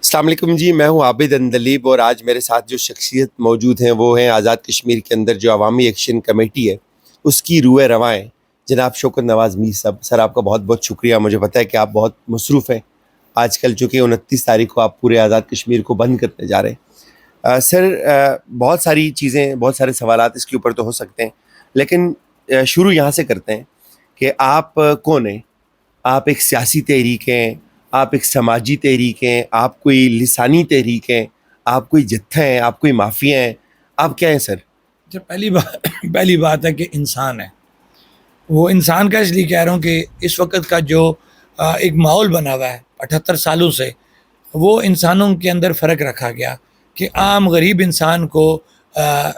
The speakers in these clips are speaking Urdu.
السلام علیکم جی، میں ہوں عابد اندلیب اور آج میرے ساتھ جو شخصیت موجود ہیں وہ ہیں آزاد کشمیر کے اندر جو عوامی ایکشن کمیٹی ہے اس کی روح رواں ہیں جناب شوکت نواز میر صاحب. سر آپ کا بہت بہت شکریہ. مجھے پتہ ہے کہ آپ بہت مصروف ہیں آج کل، چونکہ 29 تاریخ کو آپ پورے آزاد کشمیر کو بند کرنے جا رہے ہیں. سر بہت ساری چیزیں، بہت سارے سوالات اس کے اوپر تو ہو سکتے ہیں، لیکن شروع یہاں سے کرتے ہیں کہ آپ کون ہیں؟ آپ ایک سیاسی تحریک ہیں، آپ ایک سماجی تحریک ہیں، آپ کوئی لسانی تحریک ہیں، آپ کوئی جتھا ہیں، آپ کوئی مافیا ہیں، آپ کیا ہیں سر؟ پہلی بات ہے کہ انسان ہے. وہ انسان کا اس لیے کہہ رہا ہوں کہ اس وقت کا جو ایک ماحول بنا ہوا ہے 78 سالوں سے، وہ انسانوں کے اندر فرق رکھا گیا کہ عام غریب انسان کو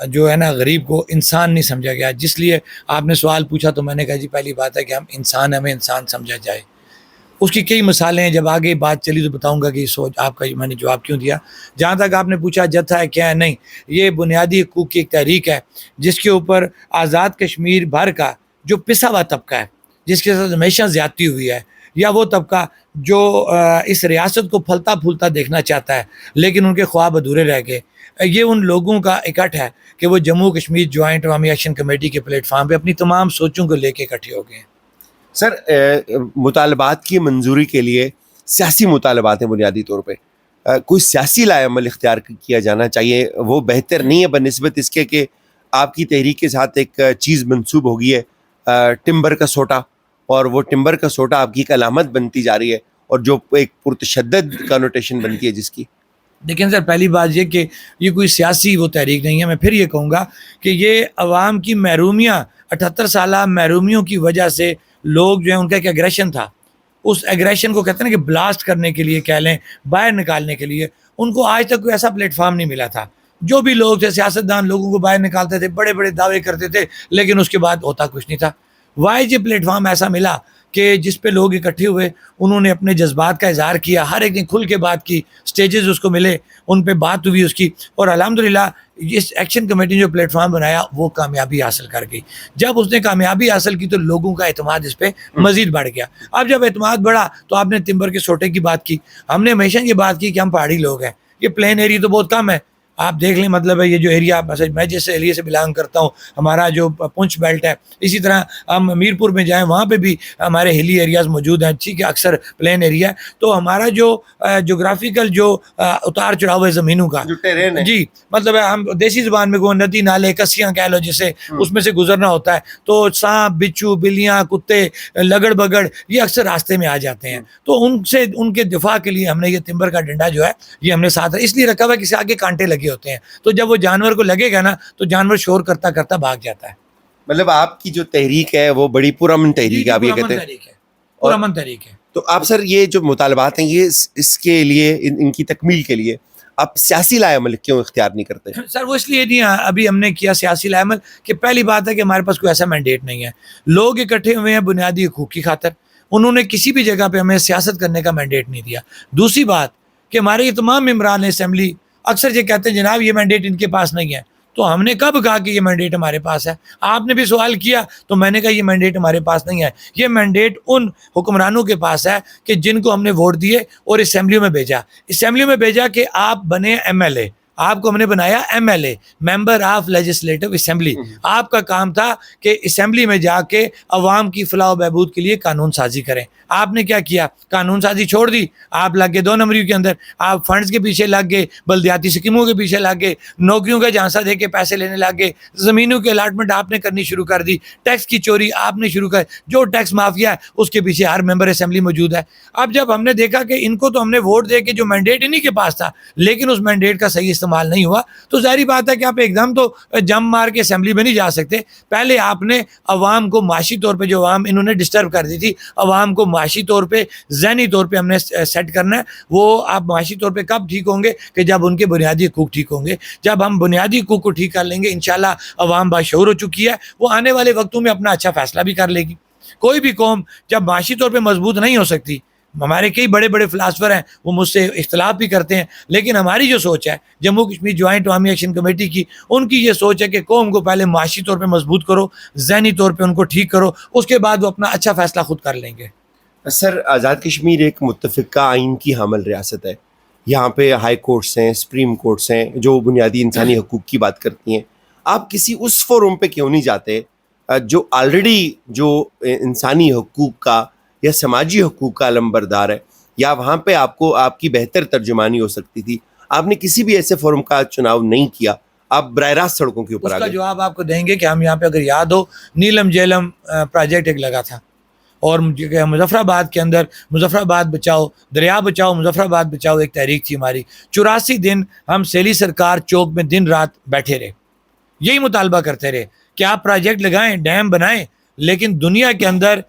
جو ہے نا، غریب کو انسان نہیں سمجھا گیا. جس لیے آپ نے سوال پوچھا تو میں نے کہا جی پہلی بات ہے کہ ہم انسان، ہمیں انسان سمجھا جائے. اس کی کئی مثالیں ہیں، جب آگے بات چلی تو بتاؤں گا کہ یہ سوچ آپ کا میں نے جواب کیوں دیا. جہاں تک آپ نے پوچھا جتھا ہے کیا ہے، نہیں، یہ بنیادی حقوق کی ایک تحریک ہے جس کے اوپر آزاد کشمیر بھر کا جو پسا ہوا طبقہ ہے، جس کے ساتھ ہمیشہ زیادتی ہوئی ہے، یا وہ طبقہ جو اس ریاست کو پھلتا پھولتا دیکھنا چاہتا ہے لیکن ان کے خواب ادھورے رہ گئے، یہ ان لوگوں کا اکٹھ ہے کہ وہ جموں کشمیر جوائنٹ عوامی ایکشن کمیٹی کے پلیٹ فارم پہ اپنی تمام سوچوں کو لے کے اکٹھے ہو گئے ہیں. سر مطالبات کی منظوری کے لیے سیاسی مطالبات ہیں بنیادی طور پہ، کوئی سیاسی لائے عمل اختیار کیا جانا چاہیے. وہ بہتر نہیں ہے بنسبت اس کے کہ آپ کی تحریک کے ساتھ ایک چیز منسوب ہو گئی ہے ٹمبر کا سوٹا، اور وہ ٹمبر کا سوٹا آپ کی ایک علامت بنتی جا رہی ہے اور جو ایک پرتشدد کنوٹیشن بنتی ہے جس کی. لیکن سر پہلی بات یہ کہ یہ کوئی سیاسی وہ تحریک نہیں ہے. میں پھر یہ کہوں گا کہ یہ عوام کی محرومیاں، 78 سالہ محرومیوں کی وجہ سے لوگ جو ہیں ان کا ایک ایگریشن تھا، اس ایگریشن کو کہتے ہیں نا کہ بلاسٹ کرنے کے لیے کہہ لیں، باہر نکالنے کے لیے ان کو آج تک کوئی ایسا پلیٹ فارم نہیں ملا تھا. جو بھی لوگ تھے سیاستدان لوگوں کو باہر نکالتے تھے، بڑے بڑے دعوے کرتے تھے، لیکن اس کے بعد ہوتا کچھ نہیں تھا. وائی جی پلیٹ فارم ایسا ملا کہ جس پہ لوگ اکٹھے ہوئے، انہوں نے اپنے جذبات کا اظہار کیا، ہر ایک نے کھل کے بات کی، سٹیجز اس کو ملے، ان پہ بات ہوئی اس کی، اور الحمدللہ اس ایکشن کمیٹی نے جو پلیٹ فارم بنایا وہ کامیابی حاصل کر گئی. جب اس نے کامیابی حاصل کی تو لوگوں کا اعتماد اس پہ مزید بڑھ گیا. اب جب اعتماد بڑھا تو آپ نے ٹمبر کے سوٹے کی بات کی. ہم نے ہمیشہ یہ بات کی کہ ہم پہاڑی لوگ ہیں، یہ پلین ایریا تو بہت کم ہے. آپ دیکھ لیں، مطلب ہے یہ جو ایریا، میں جس ایریا سے بلانگ کرتا ہوں، ہمارا جو پونچھ بیلٹ ہے، اسی طرح ہم میرپور میں جائیں وہاں پہ بھی ہمارے ہلی ایریاز موجود ہیں، ٹھیک ہے، اکثر پلین ایریا ہے. تو ہمارا جو جغرافیکل جو اتار چڑھاؤ ہے زمینوں کا، جو ٹیرین ہے، جی، مطلب ہے ہم دیسی زبان میں ندی نالے کسیاں کہہ لو جسے، اس میں سے گزرنا ہوتا ہے تو سانپ بچھو بلیاں کتے لگڑ بگڑ یہ اکثر راستے میں آ جاتے ہیں. تو ان سے ان کے دفاع کے لیے ہم نے یہ ٹمبر کا ڈنڈا جو ہے یہ ہم نے ساتھ اس لیے رکھا ہوا ہے کہ آگے کانٹے لگے ہوتے ہیں، تو جب وہ جانور کو لگے گا نا تو جانور شور کرتا کرتا بھاگ جاتا ہے. مطلب آپ کی جو تحریک ہے وہ بڑی پرامن تحریک ہے، آپ یہ کہتے ہیں. پرامن تحریک ہے. تو آپ سر یہ جو مطالبات ہیں یہ اس کے لیے ان کی تکمیل کے لیے آپ سیاسی لائے عمل کیوں اختیار نہیں کرتے؟ سر وہ اس لیے نہیں، ابھی ہم نے کیا سیاسی لائے عمل کہ پہلی بات ہے کہ ہمارے پاس کوئی ایسا مینڈیٹ نہیں ہے. لوگ اکٹھے ہوئے ہیں بنیادی حقوق کی خاطر، انہوں نے کسی بھی جگہ پہ ہمیں سیاست کرنے کا مینڈیٹ نہیں دیا. دوسری بات کہ ہمارے یہ تمام ممبران اسمبلی اکثر یہ کہتے ہیں جناب یہ مینڈیٹ ان کے پاس نہیں ہے. تو ہم نے کب کہا کہ یہ مینڈیٹ ہمارے پاس ہے؟ آپ نے بھی سوال کیا تو میں نے کہا یہ مینڈیٹ ہمارے پاس نہیں ہے. یہ مینڈیٹ ان حکمرانوں کے پاس ہے کہ جن کو ہم نے ووٹ دیے اور اسمبلیوں میں بھیجا کہ آپ بنے ایم ایل اے. آپ کو ہم نے بنایا M L A, member of legislative assembly. آپ کا کام تھا کہ اسمبلی میں جا کے عوام کی فلاح و بہبود کے لیے قانون سازی کریں. آپ نے کیا کیا؟ قانون سازی چھوڑ دی. آپ لگ گئے 2 نمبریوں کے اندر، آپ فنڈز کے پیچھے لگ گئے، بلدیاتی اسکیموں کے پیچھے لگ گئے، نوکریوں کا جھانسا دے کے پیسے لینے لگ گئے، زمینوں کے الاٹمنٹ آپ نے کرنی شروع کر دی، ٹیکس کی چوری آپ نے شروع کر، جو ٹیکس مافیا ہے اس کے پیچھے ہر ممبر اسمبلی موجود ہے. اب جب ہم نے دیکھا کہ ان کو تو ہم نے ووٹ دے کے جو مینڈیٹ انہی کے پاس تھا لیکن اس مینڈیٹ کا صحیح استعمال نہیں ہوا، تو ظاہری بات ہے کہ آپ ایک دم تو جم مار کے اسمبلی میں نہیں جا سکتے. پہلے آپ نے عوام کو معاشی طور پہ، جو عوام انہوں نے ڈسٹرب کر دی تھی، عوام کو معاشی طور پہ ذہنی طور پہ ہم نے سیٹ کرنا ہے. وہ آپ معاشی طور پہ کب ٹھیک ہوں گے؟ کہ جب ان کے بنیادی حقوق ٹھیک ہوں گے. جب ہم بنیادی حقوق کو ٹھیک کر لیں گے انشاءاللہ عوام باشعور ہو چکی ہے، وہ آنے والے وقتوں میں اپنا اچھا فیصلہ بھی کر لے گی. کوئی بھی قوم جب معاشی طور پہ مضبوط نہیں ہو سکتی، ہمارے کئی بڑے بڑے فلاسفر ہیں وہ مجھ سے اختلاف بھی کرتے ہیں، لیکن ہماری جو سوچ ہے جموں کشمیر جوائنٹ عوامی ایکشن کمیٹی کی، ان کی یہ سوچ ہے کہ قوم کو پہلے معاشی طور پہ مضبوط کرو، ذہنی طور پہ ان کو ٹھیک کرو، اس کے بعد وہ اپنا اچھا فیصلہ خود کر لیں گے. سر آزاد کشمیر ایک متفقہ آئین کی حامل ریاست ہے. یہاں پہ ہائی کورٹس ہیں, سپریم کورٹس ہیں جو بنیادی انسانی حقوق کی بات کرتی ہیں. آپ کسی اس فورم پہ کیوں نہیں جاتے جو آلریڈی جو انسانی حقوق کا یا سماجی حقوق کا علمبردار ہے, یا وہاں پہ آپ کو آپ کی بہتر ترجمانی ہو سکتی تھی؟ آپ نے کسی بھی ایسے فورم کا چناؤ نہیں کیا, آپ براہ راست سڑکوں کے اوپر اس آ کا گئے. جواب آپ کو دیں گے کہ ہم یہاں پہ اگر یاد ہو نیلم جیلم پروجیکٹ ایک لگا تھا, اور مظفر آباد کے اندر مظفر آباد بچاؤ, دریا بچاؤ, مظفر آباد بچاؤ ایک تحریک تھی ہماری. 84 دن ہم سیلی سرکار چوک میں دن رات بیٹھے رہے, یہی مطالبہ کرتے رہے کہ آپ پروجیکٹ لگائیں, ڈیم بنائیں, لیکن دنیا کے اندر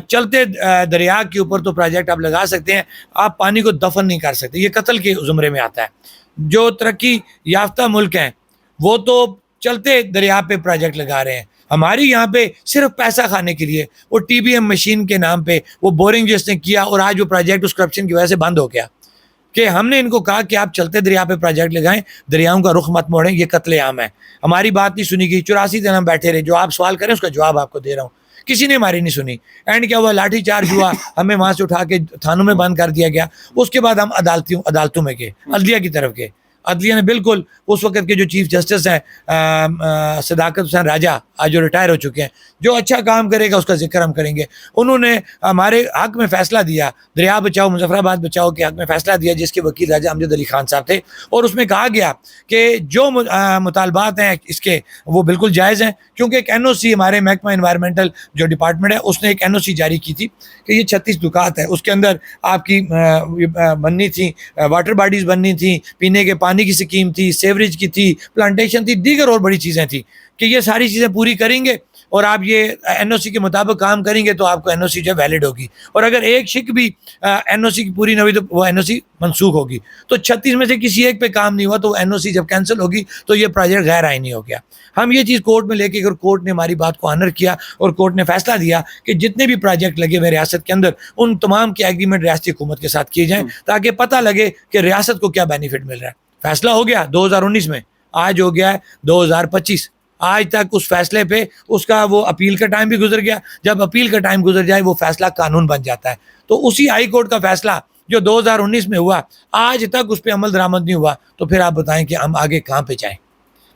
چلتے دریا کے اوپر تو پروجیکٹ آپ لگا سکتے ہیں, آپ پانی کو دفن نہیں کر سکتے, یہ قتل کے زمرے میں آتا ہے. جو ترقی یافتہ ملک ہیں وہ تو چلتے دریا پہ پروجیکٹ لگا رہے ہیں, ہماری یہاں پہ صرف پیسہ کھانے کے لیے وہ ٹی بی ایم مشین کے نام پہ وہ بورنگ جس نے کیا, اور آج وہ پروجیکٹ اس کرپشن کی وجہ سے بند ہو گیا, کہ ہم نے ان کو کہا کہ آپ چلتے دریا پہ پروجیکٹ لگائیں, دریاؤں کا رخ مت موڑیں, یہ قتل عام ہے. ہماری بات نہیں سنی گئی, 84 دن ہم بیٹھے رہے. جو آپ سوال کریں اس کا جواب آپ کو دے رہا ہوں, کسی نے ہماری نہیں سنی. اینڈ کیا ہوا, لاٹھی چارج ہوا, ہمیں وہاں سے اٹھا کے تھانوں میں بند کر دیا گیا. اس کے بعد ہم عدالتوں میں گئے, عدلیہ کی طرف گئے. عدلیہ نے بالکل اس وقت کے جو چیف جسٹس ہیں صداقت حسین راجہ, آج جو ریٹائر ہو چکے ہیں, جو اچھا کام کرے گا اس کا ذکر ہم کریں گے, انہوں نے ہمارے حق میں فیصلہ دیا, دریا بچاؤ مظفر آباد بچاؤ کے حق میں فیصلہ دیا, جس کے وکیل راجہ امجد علی خان صاحب تھے. اور اس میں کہا گیا کہ جو مطالبات ہیں اس کے وہ بالکل جائز ہیں, کیونکہ ایک این او سی ہمارے محکمہ انوائرمنٹل جو ڈپارٹمنٹ ہے اس نے ایک این او سی جاری کی تھی کہ یہ 36 دکات ہے, اس کے اندر آپ کی بننی تھی, واٹر باڈیز بننی تھیں, پینے کے پانی کی سکیم تھی, سیوریج کی تھی, پلانٹیشن تھی, دیگر اور بڑی چیزیں تھیں, کہ یہ ساری چیزیں پوری کریں گے اور آپ یہ این او سی کے مطابق کام کریں گے تو آپ کو این او سی جو ہے ویلڈ ہوگی. اور اگر ایک شک بھی این او سی کی پوری نہ ہوئی تو وہ این او سی منسوخ ہوگی. تو 36 میں سے کسی ایک پہ کام نہیں ہوا تو این او سی جب کینسل ہوگی تو یہ پروجیکٹ غیر آئینی ہو گیا. ہم یہ چیز کورٹ میں لے کے, اگر کورٹ نے ہماری بات کو آنر کیا اور کورٹ نے فیصلہ دیا کہ جتنے بھی پروجیکٹ لگے ہوئے ریاست کے اندر ان تمام کے ایگریمنٹ ریاستی حکومت کے ساتھ کیے جائیں تاکہ پتہ لگے کہ ریاست کو کیا بینیفٹ مل رہا ہے. فیصلہ ہو گیا 2019 میں, آج ہو گیا ہے 2025, آج تک اس فیصلے پہ اس کا وہ اپیل کا ٹائم بھی گزر گیا. جب اپیل کا ٹائم گزر جائے وہ فیصلہ قانون بن جاتا ہے. تو اسی ہائی کورٹ کا فیصلہ جو 2019 میں ہوا آج تک اس پہ عمل درآمد نہیں ہوا, تو پھر آپ بتائیں کہ ہم آگے کہاں پہ جائیں.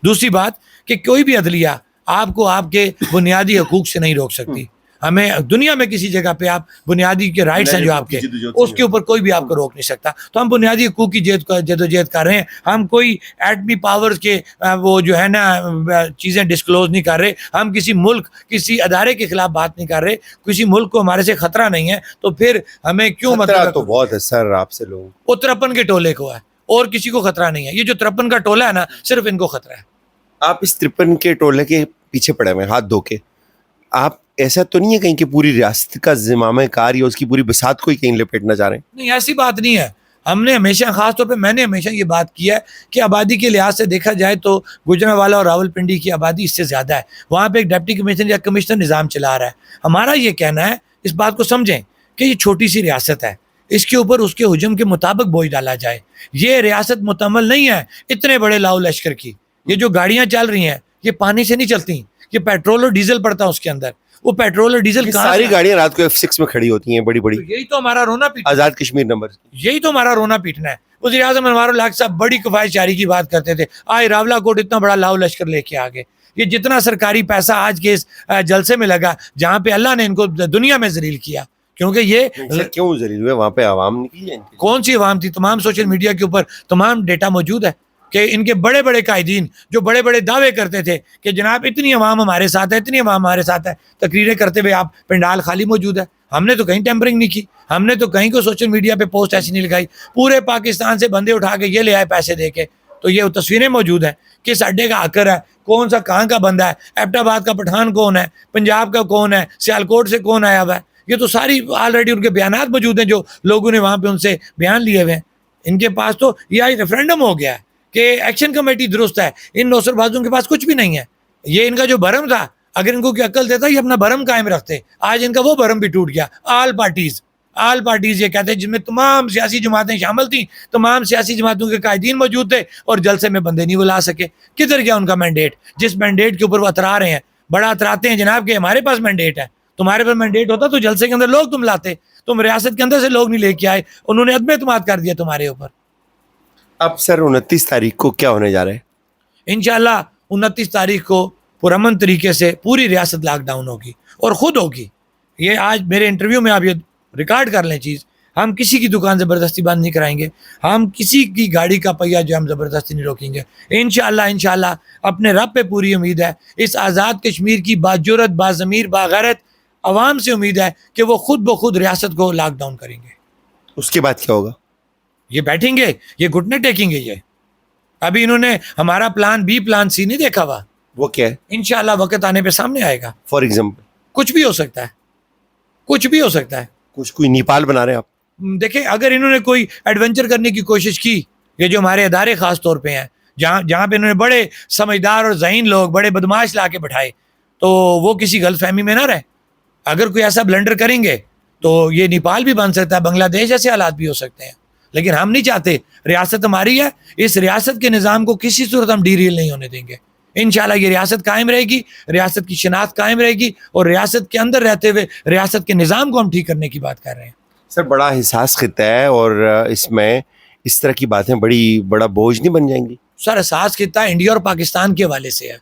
دوسری بات کہ کوئی بھی عدلیہ آپ کو آپ کے بنیادی حقوق سے نہیں روک سکتی. ہمیں دنیا میں کسی جگہ پہ آپ بنیادی کے رائٹس ہیں جو آپ کے, اس کے اوپر کوئی بھی آپ کو روک نہیں سکتا. تو ہم بنیادی حقوق کی جدوجہد کر رہے ہیں. ہم کوئی ایٹمی پاورز کے وہ جو ہے نا چیزیں ڈسکلوز نہیں کر رہے. ہم کسی ملک کسی ادارے کے خلاف بات نہیں کر رہے. کسی ملک کو ہمارے سے خطرہ نہیں ہے, تو پھر ہمیں کیوں خطرہ تو بہت ہے سر آپ سے لوگوں وہ 53 کے ٹولے کو ہے اور کسی کو خطرہ نہیں ہے. یہ جو 53 کا ٹولہ ہے نا صرف ان کو خطرہ ہے. آپ اس 53 کے ٹولے کے پیچھے پڑے ہوئے ہاتھ دھو کے. آپ ایسا تو نہیں ہے کہیں کہ پوری ریاست کا زمامہ کار یا اس کی پوری بساط کو ہی کہیں لپیٹنا چاہ رہے ہیں؟ نہیں, ایسی بات نہیں ہے. ہم نے ہمیشہ, خاص طور پہ میں نے ہمیشہ یہ بات کی ہے کہ آبادی کے لحاظ سے دیکھا جائے تو گوجرانوالہ اور راولپنڈی کی آبادی اس سے زیادہ ہے. وہاں پہ ایک ڈپٹی کمشنر یا کمشنر نظام چلا رہا ہے. ہمارا یہ کہنا ہے, اس بات کو سمجھیں کہ یہ چھوٹی سی ریاست ہے, اس کے اوپر اس کے حجم کے مطابق بوجھ ڈالا جائے. یہ ریاست مکمل نہیں ہے اتنے بڑے لاؤ لشکر کی. یہ جو گاڑیاں چل رہی ہیں یہ پانی سے نہیں چلتی, یہ پیٹرول اور ڈیزل پڑتا ہے اس کے اندر. وہ پیٹرول اور ڈیزل ساری گاڑیاں رات کو F6 میں کھڑی ہوتی ہیں بڑی بڑی. یہی تو ہمارا رونا پیٹنا, آزاد کشمیر نمبر, یہی تو ہمارا رونا پیٹنا ہے. وزیر اعظم انوار الحق صاحب بڑی کفایت جاری کی بات کرتے تھے, آج راولہ کوٹ اتنا بڑا لاؤ لشکر لے کے آگے. یہ جتنا سرکاری پیسہ آج کے اس جلسے میں لگا جہاں پہ اللہ نے ان کو دنیا میں ذلیل کیا, کیونکہ یہ کیوں ذلیل ہوئے؟ وہاں پہ عوام نکلی ہے. کون سی عوام تھی؟ تمام سوشل میڈیا کے اوپر تمام ڈیٹا موجود ہے کہ ان کے بڑے بڑے قائدین جو بڑے بڑے دعوے کرتے تھے کہ جناب اتنی عوام ہمارے ساتھ ہے, اتنی عوام ہمارے ساتھ ہے, تقریریں کرتے ہوئے آپ پنڈال خالی موجود ہے. ہم نے تو کہیں ٹیمپرنگ نہیں کی, ہم نے تو کہیں کو سوشل میڈیا پہ پوسٹ ایسی نہیں لگائی. پورے پاکستان سے بندے اٹھا کے یہ لے آئے پیسے دے کے. تو یہ تصویریں موجود ہیں کہ اس اڈے کا آکر ہے, کون سا کہاں کا بندہ ہے, ایبٹ آباد کا پٹھان کون ہے, پنجاب کا کون ہے, سیالکوٹ سے کون آیا ہوا ہے. یہ تو ساری آلریڈی ان کے بیانات موجود ہیں جو لوگوں نے وہاں پہ ان سے بیان لیے ہوئے ہیں. ان کے پاس تو یہ آج ریفرینڈم ہو گیا ہے کہ ایکشن کمیٹی درست ہے. ان نوسر بازوں کے پاس کچھ بھی نہیں ہے. یہ ان کا جو بھرم تھا, اگر ان کو کوئی عقل دیتا یہ اپنا بھرم قائم رکھتے. آج ان کا وہ بھرم بھی ٹوٹ گیا. آل پارٹیز یہ کہتے ہیں جن میں تمام سیاسی جماعتیں شامل تھیں, تمام سیاسی جماعتوں کے قائدین موجود تھے اور جلسے میں بندے نہیں بلا سکے. کدھر گیا ان کا مینڈیٹ؟ جس مینڈیٹ کے اوپر وہ اترا رہے ہیں, بڑا اتراتے ہیں جناب کہ ہمارے پاس مینڈیٹ ہے. تمہارے پاس مینڈیٹ ہوتا تو جلسے کے اندر لوگ تم لاتے, تم ریاست کے اندر سے لوگ نہیں لے کے آئے. انہوں نے عدم اعتماد کر دیا تمہارے اوپر. اب سر 29 تاریخ کو کیا ہونے جا رہا ہے؟ انشاءاللہ 29 تاریخ کو پرامن طریقے سے پوری ریاست لاک ڈاؤن ہوگی اور خود ہوگی. یہ آج میرے انٹرویو میں آپ یہ ریکارڈ کر لیں چیز, ہم کسی کی دکان زبردستی بند نہیں کرائیں گے, ہم کسی کی گاڑی کا پہیہ جو ہم زبردستی نہیں روکیں گے. انشاءاللہ اپنے رب پہ پوری امید ہے. اس آزاد کشمیر کی باجرت, باضمیر, باغیرت عوام سے امید ہے کہ وہ خود بخود ریاست کو لاک ڈاؤن کریں گے. اس کے بعد کیا ہوگا؟ یہ بیٹھیں گے, یہ گھٹنے ٹیکیں گے. یہ ابھی انہوں نے ہمارا پلان بی پلان سی نہیں دیکھا ہوا. وہ کیا ہے؟ انشاءاللہ وقت آنے پہ سامنے آئے گا. فار ایگزامپل کچھ بھی ہو سکتا ہے, کچھ بھی ہو سکتا ہے. کوئی نیپال بنا رہے ہیں آپ؟ دیکھیں اگر انہوں نے کوئی ایڈونچر کرنے کی کوشش کی, یہ جو ہمارے ادارے خاص طور پہ ہیں جہاں پہ انہوں نے بڑے سمجھدار اور ذہین لوگ, بڑے بدماش لا کے بٹھائے, تو وہ کسی غلط فہمی میں نہ رہے. اگر کوئی ایسا بلنڈر کریں گے تو یہ نیپال بھی بن سکتا ہے, بنگلہ دیش ایسے حالات بھی ہو سکتے ہیں. لیکن ہم نہیں چاہتے, ریاست ہماری ہے, اس ریاست کے نظام کو کسی صورت ہم ڈیریل نہیں ہونے دیں گے. انشاءاللہ یہ ریاست قائم رہے گی, ریاست کی شناخت قائم رہے گی, اور ریاست کے اندر رہتے ہوئے ریاست کے نظام کو ہم ٹھیک کرنے کی بات کر رہے ہیں. سر بڑا حساس خطہ ہے, اور اس میں اس طرح کی باتیں بڑا بوجھ نہیں بن جائیں گی؟ سر احساس خطہ انڈیا اور پاکستان کے حوالے سے ہے.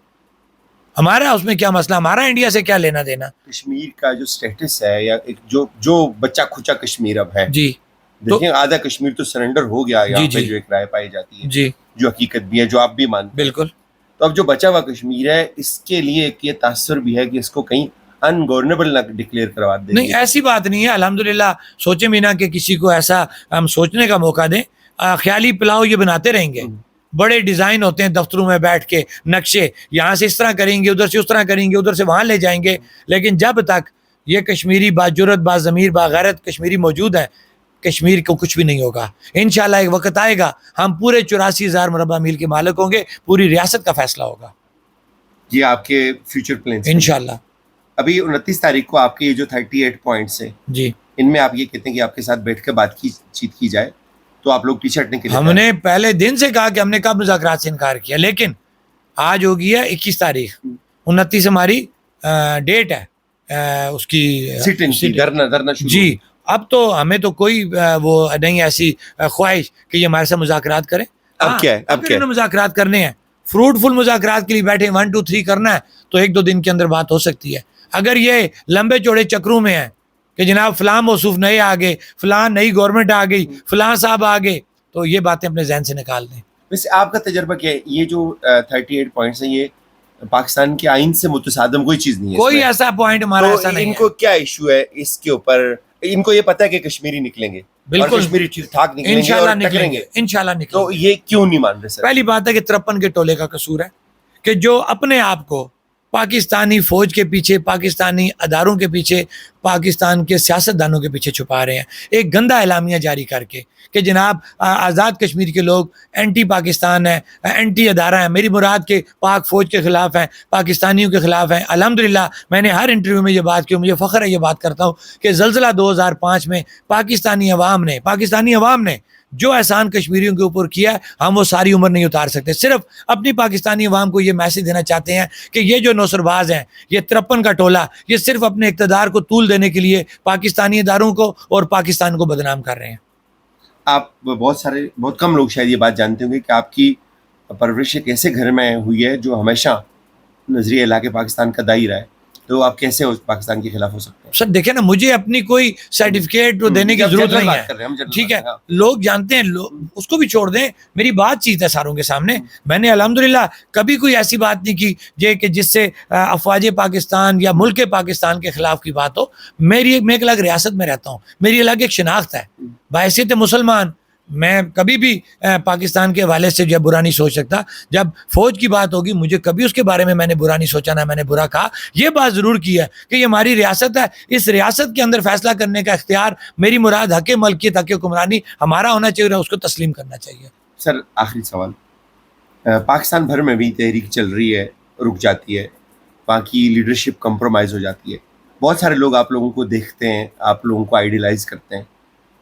ہمارا اس میں کیا مسئلہ, ہمارا انڈیا سے کیا لینا دینا. کشمیر کا جو سٹیٹس ہے, یا ایک جو بچہ کھچا کشمیر اب ہے, جی دیکھیں آدھا کشمیر تو سرنڈر ہو گیا یہاں پہ, جو ایک رائے پائی جاتی ہے, جی جو حقیقت بھی ہے, جو آپ بھی مانتے ہیں. بالکل. تو اب جو بچا ہوا کشمیر ہے, اس کے لیے ایک یہ تاثر بھی ہے کہ اس کو کہیں انگورنیبل نہ ڈکلیئر کروا دیں. نہیں ایسی بات نہیں ہے, الحمدللہ سوچیں بھی نہ کہ کسی کو ایسا ہم سوچنے کا موقع دیں. خیالی پلاؤ یہ بناتے رہیں گے, بڑے ڈیزائن ہوتے ہیں دفتروں میں بیٹھ کے, نقشے یہاں سے اس طرح کریں گے, ادھر سے اس طرح کریں گے, ادھر سے وہاں لے جائیں گے. لیکن جب تک یہ کشمیری باجرت, باضمیر, باغیرت کشمیری موجود ہے, کشمیر کو کچھ بھی نہیں ہوگا. انشاءاللہ ایک وقت آئے گا ہم پورے 84,000 مربع میل کے مالک ہوں گے, پوری ریاست کا فیصلہ ہوگا. یہ آپ کے فیوچر پلانز انشاءاللہ. ابھی 29 تاریخ کو آپ کے یہ جو 38 پوائنٹس ہیں, جی ان میں آپ یہ کہتے ہیں کہ آپ کے ساتھ بیٹھ کے بات چیت کی جائے, تو آپ لوگ پیچھے ہٹنے کے لیے ہم نے پہلے دن سے کہا کہ ہم نے کب مذاکرات سے انکار کیا, لیکن آج ہو گیا 21 تاریخ, 29 ہماری ڈیٹ ہے اس کی دھرنا شروع. جی اب تو ہمیں تو کوئی وہ نہیں ایسی خواہش کہ یہ ہمارے ساتھ مذاکرات کریں. اب کیا ہے, اب کیا مذاکرات کرنے ہیں, فروٹفل مذاکرات کے لیے بیٹھے 1 2 3 کرنا ہے, تو 1 2 دن کے اندر بات ہو سکتی ہے. اگر یہ لمبے چوڑے چکروں میں ہیں کہ جناب فلاں موصوف نئے آ گئے, فلاں نئی گورنمنٹ آ گئی, فلاں صاحب آ گئے, تو یہ باتیں اپنے ذہن سے نکال دیں. ویسے آپ کا تجربہ کیا ہے, یہ جو 38 پوائنٹس ہیں, یہ پاکستان کے آئین سے متصادم کوئی چیز نہیں ہے؟ کوئی ایسا پوائنٹ ہمارا ایسا نہیں ہے. ان کو کیا ایشو ہے اس کے اوپر؟ ان کو یہ پتہ ہے کہ کشمیری نکلیں گے, بالکل کشمیری ٹھیک ٹھاک نکلیں گے, انشاءاللہ اور نکلیں گے, انشاءاللہ نکلیں تو یہ کیوں نہیں مان رہے سر؟ پہلی بات ہے کہ 53 کے ٹولے کا قصور ہے کہ جو اپنے آپ کو پاکستانی فوج کے پیچھے, پاکستانی اداروں کے پیچھے, پاکستان کے سیاستدانوں کے پیچھے چھپا رہے ہیں, ایک گندا اعلامیہ جاری کر کے کہ جناب آزاد کشمیر کے لوگ اینٹی پاکستان ہیں, اینٹی ادارہ ہیں. میری مراد کے پاک فوج کے خلاف ہیں, پاکستانیوں کے خلاف ہیں. الحمدللہ میں نے ہر انٹرویو میں یہ بات کی, مجھے فخر ہے یہ بات کرتا ہوں کہ زلزلہ 2005 میں پاکستانی عوام نے جو احسان کشمیریوں کے اوپر کیا ہے, ہم وہ ساری عمر نہیں اتار سکتے. صرف اپنی پاکستانی عوام کو یہ میسج دینا چاہتے ہیں کہ یہ جو نوسرباز ہیں, یہ 53 کا ٹولہ, یہ صرف اپنے اقتدار کو طول دینے کے لیے پاکستانی اداروں کو اور پاکستان کو بدنام کر رہے ہیں. آپ بہت کم لوگ شاید یہ بات جانتے ہوں گے کہ آپ کی پرورش ایک ایسے گھر میں ہوئی ہے جو ہمیشہ نظریہ علاقے پاکستان کا دائی رہا ہے, تو آپ کیسے پاکستان کے خلاف ہو سکتے ہیں؟ سر دیکھیں نا, مجھے اپنی کوئی سرٹیفکیٹ دینے کی ضرورت نہیں ہے, ٹھیک ہے, لوگ جانتے ہیں, اس کو بھی چھوڑ دیں. میری بات چیت ہے ساروں کے سامنے. میں نے الحمدللہ کبھی کوئی ایسی بات نہیں کی کہ جس سے افواج پاکستان یا ملک پاکستان کے خلاف کی بات ہو. میں ایک الگ ریاست میں رہتا ہوں, میری الگ ایک شناخت ہے. بحیثیت مسلمان میں کبھی بھی پاکستان کے حوالے سے جو برا نہیں سوچ سکتا. جب فوج کی بات ہوگی مجھے کبھی اس کے بارے میں نے برا نہیں سوچا, نہ میں نے برا کہا. یہ بات ضرور کی ہے کہ یہ ہماری ریاست ہے, اس ریاست کے اندر فیصلہ کرنے کا اختیار, میری مراد حق ملکیت, حق حکمرانی ہمارا ہونا چاہیے, اس کو تسلیم کرنا چاہیے. سر آخری سوال, پاکستان بھر میں بھی تحریک چل رہی ہے, رک جاتی ہے, وہاں کی لیڈرشپ کمپرومائز ہو جاتی ہے. بہت سارے لوگ آپ لوگوں کو دیکھتے ہیں, آپ لوگوں کو آئیڈیلائز کرتے ہیں,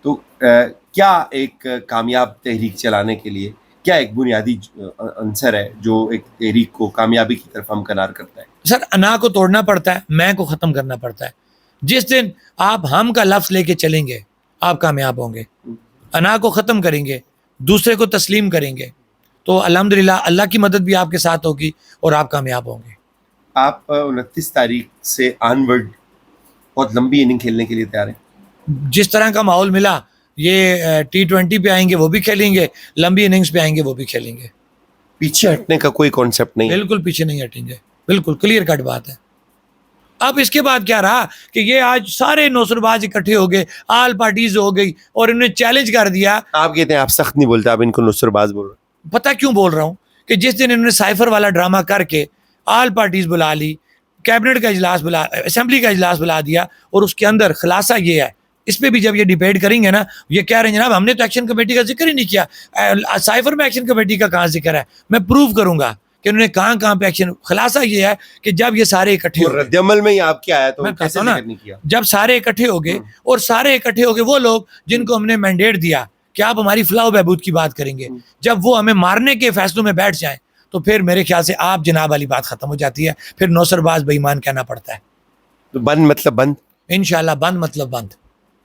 تو کیا ایک کامیاب تحریک چلانے کے لیے کیا ایک بنیادی عنصر ہے جو ایک تحریک کو کامیابی کی طرف ہمکنار کرتا ہے؟ سر انا کو توڑنا پڑتا ہے, میں کو ختم کرنا پڑتا ہے. جس دن آپ ہم کا لفظ لے کے چلیں گے آپ کامیاب ہوں گے. انا کو ختم کریں گے, دوسرے کو تسلیم کریں گے تو الحمدللہ اللہ کی مدد بھی آپ کے ساتھ ہوگی اور آپ کامیاب ہوں گے. آپ 29 تاریخ سے آنورڈ بہت لمبی اننگ کھیلنے کے لیے تیار ہیں؟ جس طرح کا ماحول ملا یہ T20 پہ آئیں گے وہ بھی کھیلیں گے, لمبی اننگز پہ آئیں گے وہ بھی کھیلیں گے. پیچھے ہٹنے کا کوئی کانسیپٹ نہیں ہے. بالکل پیچھے نہیں ہٹیں گے, بالکل کلیئر کٹ بات ہے. اب اس کے بعد کیا رہا کہ یہ آج سارے نوسر باز اکٹھے ہو گئے, آل پارٹیز ہو گئی اور انہوں نے چیلنج کر دیا. آپ کہتے ہیں آپ سخت نہیں بولتے, آپ ان کو نصر باز بول رہے ہیں. پتہ کیوں بول رہا ہوں کہ جس دن انہوں نے سائفر والا ڈرامہ کر کے آل پارٹیز بلا لی, کیبنٹ کا اجلاس بلا, اسمبلی کا اجلاس بلا دیا, اور اس کے اندر خلاصہ یہ ہے, اس پہ بھی جب یہ ڈیبیٹ کریں گے نا, یہ کہہ رہے ہیں جناب ہم نے تو ایکشن کمیٹی کا ذکر ہی نہیں کیا, سائفر میں ایکشن کمیٹی کا کہاں ذکر ہے. میں پروف کروں گا کہ انہوں نے کہاں پہ ایکشن. خلاصہ یہ ہے کہ جب یہ سارے اکٹھے ہو گئے, رد عمل میں ہی آپ کیا آیا تو میں کیسے کہتا ہوں نا, ذکر نہیں کیا؟ جب سارے اکٹھے ہو گئے اور سارے اکٹھے ہو گئے وہ لوگ جن کو ہم نے مینڈیٹ دیا کہ آپ ہماری فلاح و بہبود کی بات کریں گے, جب وہ ہمیں مارنے کے فیصلوں میں بیٹھ جائیں تو پھر میرے خیال سے آپ جناب والی بات ختم ہو جاتی ہے, پھر نوسر باز بے ایمان کہنا پڑتا ہے. تو بند مطلب بند. انشاءاللہ بند مطلب بند.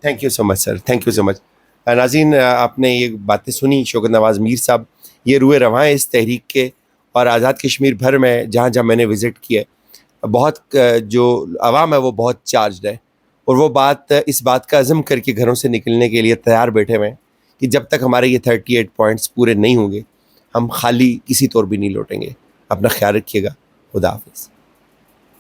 Thank you so much sir, thank you so much. ناظرین, آپ نے یہ باتیں سنی شوکت نواز میر صاحب, یہ روئے رواں ہیں اس تحریک کے, اور آزاد کشمیر بھر میں جہاں جہاں میں نے وزٹ کیا بہت جو عوام ہے وہ بہت چارجڈ ہے, اور وہ اس بات کا عزم کر کے گھروں سے نکلنے کے لیے تیار بیٹھے ہوئے ہیں کہ جب تک ہمارے یہ 38 پوائنٹس پورے نہیں ہوں گے ہم خالی کسی طور بھی نہیں لوٹیں گے. اپنا خیال رکھیے گا. خدا حافظ.